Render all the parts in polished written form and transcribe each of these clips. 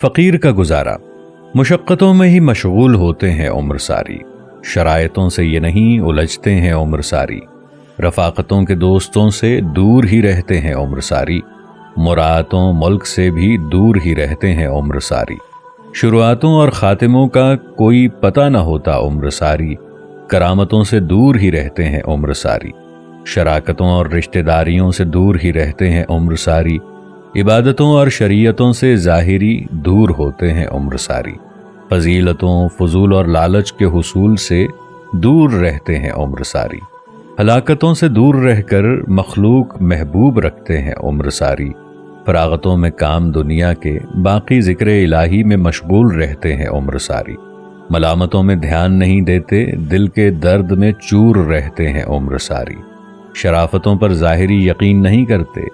फ़कीर का गुजारा। मुशक्क़तों में ही मशगूल होते हैं उम्र सारी, शरायतों से ये नहीं उलझते हैं उम्र सारी। रफ़ाक़तों के दोस्तों से दूर ही रहते हैं उम्र सारी, मुरादों मुल्क से भी दूर ही रहते हैं उम्र सारी। शुरुआतों और ख़ातिमों का कोई पता न होता उम्र सारी, करामतों से दूर ही रहते हैं उम्र सारी। शराकतों और रिश्तेदारियों से दूर ही रहते हैं उम्र सारी, इबादतों और शरीयतों से ज़ाहिरी दूर होते हैं उम्र सारी। फजीलतों, फजूल और लालच के हुसूल से दूर रहते हैं उम्र सारी। हलाकतों से दूर रहकर मखलूक महबूब रखते हैं उम्र सारी। फरागतों में काम दुनिया के, बाकी ज़िक्र इलाही में मशगूल रहते हैं उम्र सारी। मलामतों में ध्यान नहीं देते, दिल के दर्द में चूर रहते हैं उम्र सारी। शराफतों पर ज़ाहिरी यकीन नहीं करते,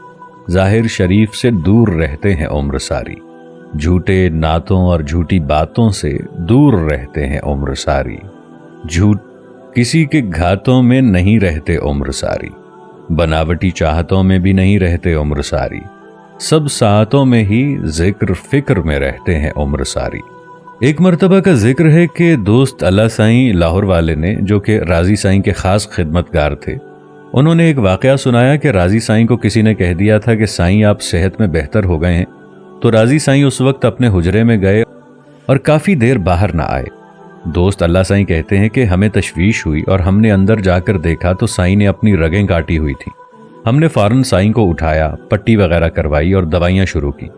ज़ाहिर शरीफ से दूर रहते हैं उम्र सारी। झूठे नातों और झूठी बातों से दूर रहते हैं उम्र सारी। झूठ किसी के घातों में नहीं रहते उम्र सारी, बनावटी चाहतों में भी नहीं रहते उम्र सारी। सब सातों में ही जिक्र फिक्र में रहते हैं उम्र सारी। एक मर्तबा का जिक्र है कि दोस्त अल्लाह साईं लाहौर वाले ने, जो कि राजी साईं के ख़ास खिदमतगार थे, उन्होंने एक वाक़या सुनाया कि राजी साईं को किसी ने कह दिया था कि साईं आप सेहत में बेहतर हो गए हैं। तो राजी साईं उस वक्त अपने हुजरे में गए और काफ़ी देर बाहर ना आए। दोस्त अल्लाह साईं कहते हैं कि हमें तशवीश हुई और हमने अंदर जाकर देखा तो साईं ने अपनी रगें काटी हुई थी। हमने फ़ौरन साईं को उठाया, पट्टी वगैरह करवाई और दवाइयाँ शुरू की।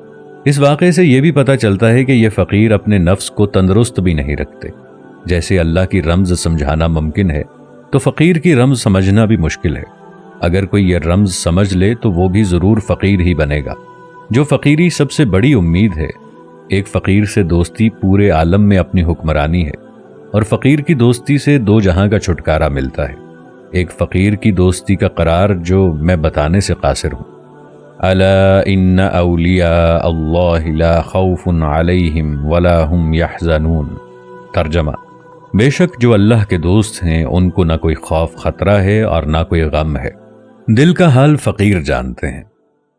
इस वाक़े से ये भी पता चलता है कि ये फ़कीर अपने नफ्स को तंदुरुस्त भी नहीं रखते। जैसे अल्लाह की रमज़ समझाना मुमकिन है, तो फ़कीर की रमज़ समझना भी मुश्किल है। अगर कोई ये रमज़ समझ ले तो वो भी ज़रूर फ़कीर ही बनेगा। जो फ़कीरी सबसे बड़ी उम्मीद है, एक फ़कीर से दोस्ती पूरे आलम में अपनी हुक्मरानी है, और फ़कीर की दोस्ती से दो जहां का छुटकारा मिलता है। एक फ़कीर की दोस्ती का करार जो मैं बताने से कासिर हूँ। अला इन्ना औलिया अल्लाह ला खौफुन अलैहिम वला हुम यहज़नून। तर्जमा, बेशक जो अल्लाह के दोस्त हैं उनको ना कोई खौफ खतरा है और ना कोई गम है। दिल का हाल फ़कीर जानते हैं।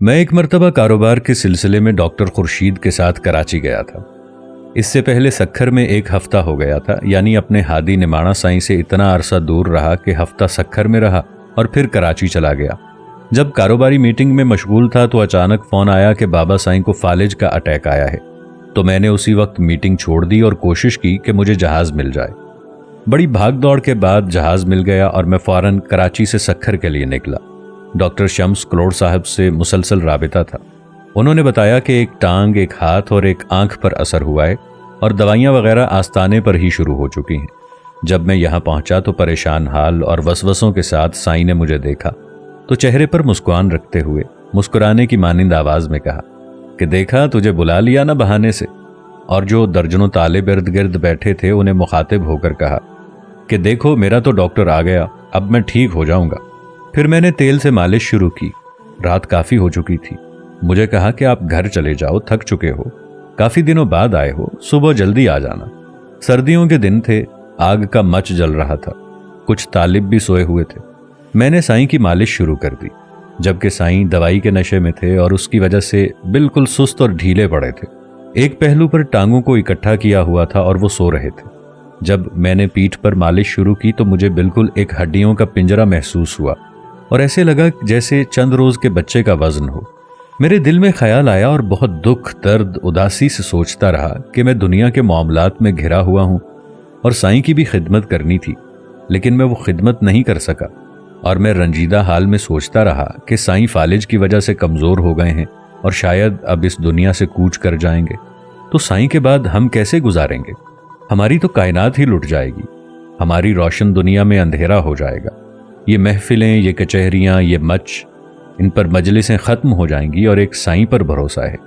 मैं एक मर्तबा कारोबार के सिलसिले में डॉक्टर खुर्शीद के साथ कराची गया था। इससे पहले सखर में एक हफ्ता हो गया था, यानी अपने हादी निमाणा साईं से इतना अरसा दूर रहा कि हफ्ता सखर में रहा और फिर कराची चला गया। जब कारोबारी मीटिंग में मशगूल था तो अचानक फ़ोन आया कि बाबा साईं को फालिज का अटैक आया है। तो मैंने उसी वक्त मीटिंग छोड़ दी और कोशिश की कि मुझे जहाज़ मिल जाए। बड़ी भाग दौड़ के बाद जहाज़ मिल गया और मैं फ़ौरन कराची से सखर के लिए निकला। डॉक्टर शम्स कलोड़ साहब से मुसलसल राबिता था। उन्होंने बताया कि एक टांग, एक हाथ और एक आंख पर असर हुआ है और दवाइयाँ वगैरह आस्ताने पर ही शुरू हो चुकी हैं। जब मैं यहाँ पहुँचा तो परेशान हाल और वसवसों के साथ साईं ने मुझे देखा तो चेहरे पर मुस्कुरान रखते हुए मुस्कुराने की मानिंद आवाज़ में कहा कि देखा, तुझे बुला लिया ना बहाने से। और जो दर्जनों तालिब इर्द गिर्द बैठे थे उन्हें मुखातिब होकर कहा कि देखो, मेरा तो डॉक्टर आ गया, अब मैं ठीक हो जाऊँगा। फिर मैंने तेल से मालिश शुरू की। रात काफ़ी हो चुकी थी। मुझे कहा कि आप घर चले जाओ, थक चुके हो, काफ़ी दिनों बाद आए हो, सुबह जल्दी आ जाना। सर्दियों के दिन थे, आग का मच जल रहा था, कुछ तालिब भी सोए हुए थे। मैंने साईं की मालिश शुरू कर दी, जबकि साईं दवाई के नशे में थे और उसकी वजह से बिल्कुल सुस्त और ढीले पड़े थे। एक पहलू पर टांगों को इकट्ठा किया हुआ था और वो सो रहे थे। जब मैंने पीठ पर मालिश शुरू की तो मुझे बिल्कुल एक हड्डियों का पिंजरा महसूस हुआ और ऐसे लगा जैसे चंद रोज के बच्चे का वजन हो। मेरे दिल में ख्याल आया और बहुत दुख, दर्द, उदासी से सोचता रहा कि मैं दुनिया के मामलात में घिरा हुआ हूँ और साईं की भी खिदमत करनी थी, लेकिन मैं वो खिदमत नहीं कर सका। और मैं रंजीदा हाल में सोचता रहा कि साईं फालिज की वजह से कमज़ोर हो गए हैं और शायद अब इस दुनिया से कूच कर जाएंगे। तो साईं के बाद हम कैसे गुजारेंगे? हमारी तो कायनात ही लुट जाएगी, हमारी रोशन दुनिया में अंधेरा हो जाएगा। ये महफिलें, ये कचहरियाँ, ये मच, इन पर मजलिसें ख़त्म हो जाएंगी और एक साईं पर भरोसा है।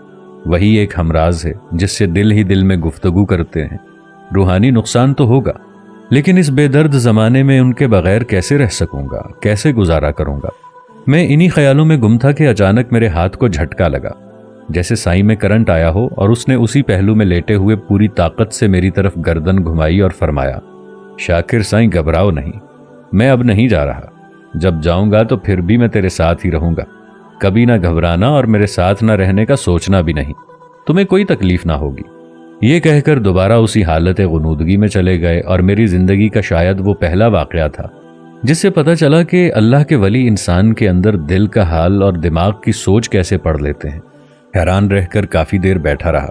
वही एक हमराज है जिससे दिल ही दिल में गुफ्तगू करते हैं। रूहानी नुकसान तो होगा, लेकिन इस बेदर्द ज़माने में उनके बगैर कैसे रह सकूँगा, कैसे गुजारा करूँगा? मैं इन्हीं ख्यालों में गुम था कि अचानक मेरे हाथ को झटका लगा, जैसे साईं में करंट आया हो, और उसने उसी पहलू में लेटे हुए पूरी ताकत से मेरी तरफ गर्दन घुमाई और फरमाया, शाकिर साईं घबराओ नहीं, मैं अब नहीं जा रहा। जब जाऊंगा तो फिर भी मैं तेरे साथ ही रहूंगा। कभी ना घबराना और मेरे साथ ना रहने का सोचना भी नहीं। तुम्हें कोई तकलीफ ना होगी। یہ کہہ کر دوبارہ اسی حالت غنودگی میں چلے گئے، اور میری زندگی کا شاید وہ پہلا واقعہ تھا جس سے پتہ چلا کہ اللہ کے ولی انسان کے اندر دل کا حال اور دماغ کی سوچ کیسے پڑھ لیتے ہیں۔ حیران رہ کر کافی دیر بیٹھا رہا۔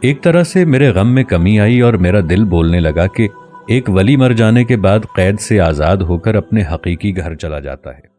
ایک طرح سے میرے غم میں کمی آئی اور میرا دل بولنے لگا کہ ایک ولی مر جانے کے بعد قید سے آزاد ہو کر اپنے حقیقی گھر چلا جاتا ہے۔